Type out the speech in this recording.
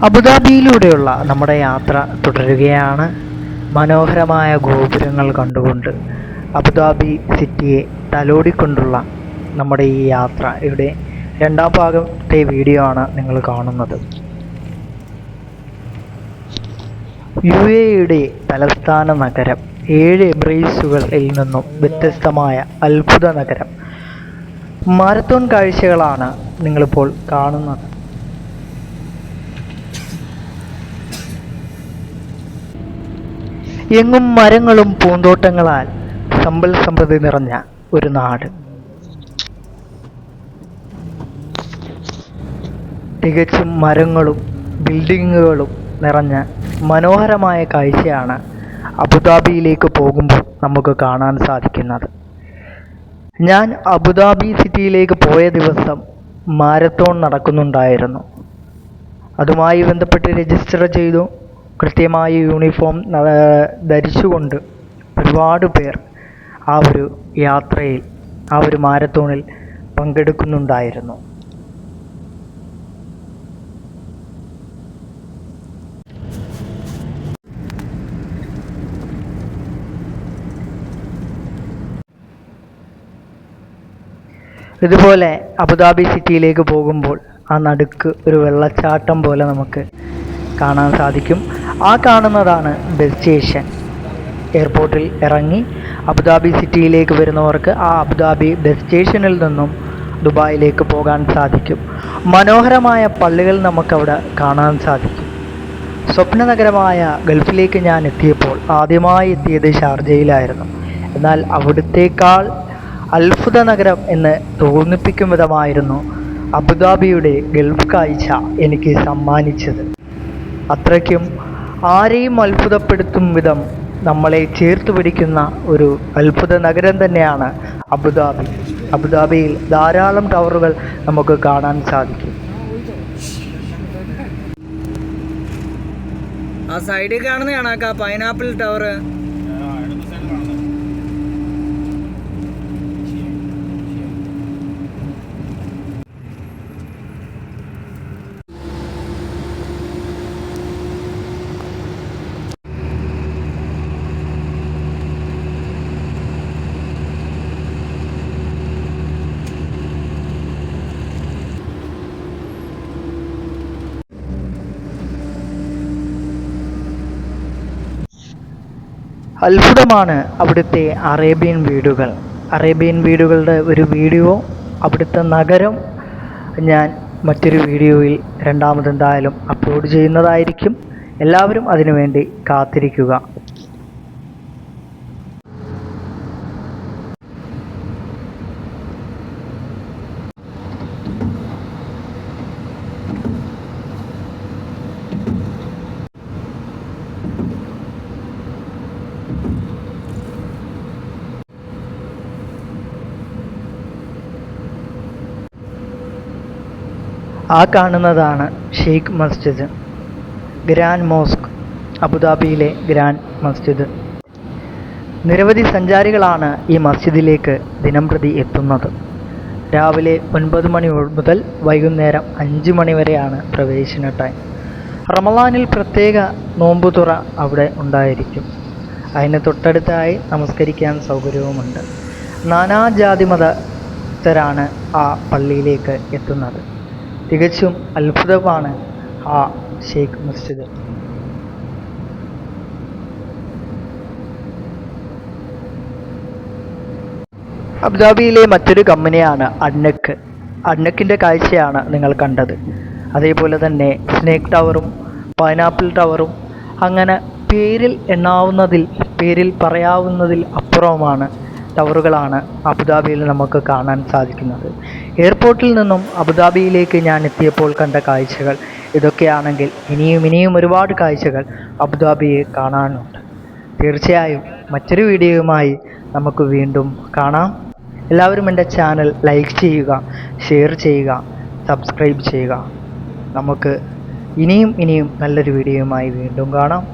അബുദാബിയിലൂടെയുള്ള നമ്മുടെ യാത്ര തുടരുകയാണ്. മനോഹരമായ ഗോപുരങ്ങൾ കണ്ടുകൊണ്ട് അബുദാബി സിറ്റിയെ തലോടിക്കൊണ്ടുള്ള നമ്മുടെ ഈ യാത്ര ഇവിടെ രണ്ടാം ഭാഗത്തെ വീഡിയോ ആണ് നിങ്ങൾ കാണുന്നത്. UAEയുടെ തലസ്ഥാന നഗരം, 7 എമിറേറ്റ്സുകളിൽ നിന്നും വ്യത്യസ്തമായ അത്ഭുത നഗരം. മാരത്തോൺ കാഴ്ചകളാണ് നിങ്ങളിപ്പോൾ കാണുന്നത്. എങ്ങും മരങ്ങളും പൂന്തോട്ടങ്ങളാൽ സമ്പൽ സമൃദ്ധി നിറഞ്ഞ ഒരു നാട്. തികച്ചും മരങ്ങളും ബിൽഡിങ്ങുകളും നിറഞ്ഞ മനോഹരമായ കാഴ്ചയാണ് അബുദാബിയിലേക്ക് പോകുമ്പോൾ നമുക്ക് കാണാൻ സാധിക്കുന്നത്. ഞാൻ അബുദാബി സിറ്റിയിലേക്ക് പോയ ദിവസം മാരത്തോൺ നടക്കുന്നുണ്ടായിരുന്നു. അതുമായി ബന്ധപ്പെട്ട് രജിസ്റ്റർ ചെയ്തു. കൃത്യമായ യൂണിഫോം ധരിച്ചുകൊണ്ട് ഒരുപാട് പേർ ആ ഒരു യാത്രയിൽ, ആ ഒരു മാരത്തോണിൽ പങ്കെടുക്കുന്നുണ്ടായിരുന്നു. ഇതുപോലെ അബുദാബി സിറ്റിയിലേക്ക് പോകുമ്പോൾ ആ നടുക്ക് ഒരു വെള്ളച്ചാട്ടം പോലെ നമുക്ക് കാണാൻ സാധിക്കും. ആ കാണുന്നതാണ് ബസ് സ്റ്റേഷൻ. എയർപോർട്ടിൽ ഇറങ്ങി അബുദാബി സിറ്റിയിലേക്ക് വരുന്നവർക്ക് ആ അബുദാബി ബസ് സ്റ്റേഷനിൽ നിന്നും ദുബായിലേക്ക് പോകാൻ സാധിക്കും. മനോഹരമായ പള്ളികൾ നമുക്കവിടെ കാണാൻ സാധിക്കും. സ്വപ്ന നഗരമായ ഗൾഫിലേക്ക് ഞാൻ എത്തിയപ്പോൾ ആദ്യമായി എത്തിയത് ഷാർജയിലായിരുന്നു. എന്നാൽ അവിടുത്തേക്കാൾ അത്ഭുത നഗരം എന്ന് തോന്നിപ്പിക്കും വിധമായിരുന്നു അബുദാബിയുടെ ഗൾഫ് കാഴ്ച എനിക്ക് സമ്മാനിച്ചത്. അത്രയ്ക്കും ആരെയും അത്ഭുതപ്പെടുത്തും വിധം നമ്മളെ ചേർത്ത് പിടിക്കുന്ന ഒരു അത്ഭുത നഗരം തന്നെയാണ് അബുദാബി. അബുദാബിയിൽ ധാരാളം ടവറുകൾ നമുക്ക് കാണാൻ സാധിക്കും. ആ സൈഡിൽ കാണുന്നതാണ് പൈനാപ്പിൾ ടവർ. അത്ഭുതമാണ് അവിടുത്തെ അറേബ്യൻ വീടുകൾ. അറേബ്യൻ വീടുകളുടെ ഒരു വീഡിയോ, അവിടുത്തെ നഗരം ഞാൻ മറ്റൊരു വീഡിയോയിൽ രണ്ടാമതെന്തായാലും അപ്ലോഡ് ചെയ്യുന്നതായിരിക്കും. എല്ലാവരും അതിനുവേണ്ടി കാത്തിരിക്കുക. ആ കാണുന്നതാണ് ഷെയ്ഖ് മസ്ജിദ്, ഗ്രാൻഡ് മോസ്ക്, അബുദാബിയിലെ ഗ്രാൻഡ് മസ്ജിദ്. നിരവധി സഞ്ചാരികളാണ് ഈ മസ്ജിദിലേക്ക് ദിനംപ്രതി എത്തുന്നത്. രാവിലെ 9 മണി മുതൽ വൈകുന്നേരം 5 മണി വരെയാണ് പ്രവേശന ടൈം. റമളാനിൽ പ്രത്യേക നോമ്പുതുറ അവിടെ ഉണ്ടായിരിക്കും. അതിന് തൊട്ടടുത്തായി നമസ്കരിക്കാൻ സൗകര്യവുമുണ്ട്. നാനാജാതി മതസ്ഥരാണ് ആ പള്ളിയിലേക്ക് എത്തുന്നത്. തികച്ചും അത്ഭുതമാണ് ആ ഷെയ്ഖ് മസ്ജിദ്. അബുദാബിയിലെ മറ്റൊരു കമ്പനിയാണ് അഡ്നക്ക്. അഡ്നക്കിൻ്റെ കാഴ്ചയാണ് നിങ്ങൾ കണ്ടത്. അതേപോലെ തന്നെ സ്നേക്ക് ടവറും പൈനാപ്പിൾ ടവറും, അങ്ങനെ പേരിൽ എണ്ണാവുന്നതിൽ, പേരിൽ പറയാവുന്നതിൽ അപ്പുറമാണ് ടവറുകളാണ് അബുദാബിയിൽ നമുക്ക് കാണാൻ സാധിക്കുന്നത്. എയർപോർട്ടിൽ നിന്നും അബുദാബിയിലേക്ക് ഞാൻ എത്തിയപ്പോൾ കണ്ട കാഴ്ചകൾ ഇതൊക്കെയാണെങ്കിൽ ഇനിയും ഒരുപാട് കാഴ്ചകൾ അബുദാബിയെ കാണാനുണ്ട്. തീർച്ചയായും മറ്റൊരു വീഡിയോയുമായി നമുക്ക് വീണ്ടും കാണാം. എല്ലാവരും എൻ്റെ ചാനൽ ലൈക്ക് ചെയ്യുക, ഷെയർ ചെയ്യുക, സബ്സ്ക്രൈബ് ചെയ്യുക. നമുക്ക് ഇനിയും നല്ലൊരു വീഡിയോയുമായി വീണ്ടും കാണാം.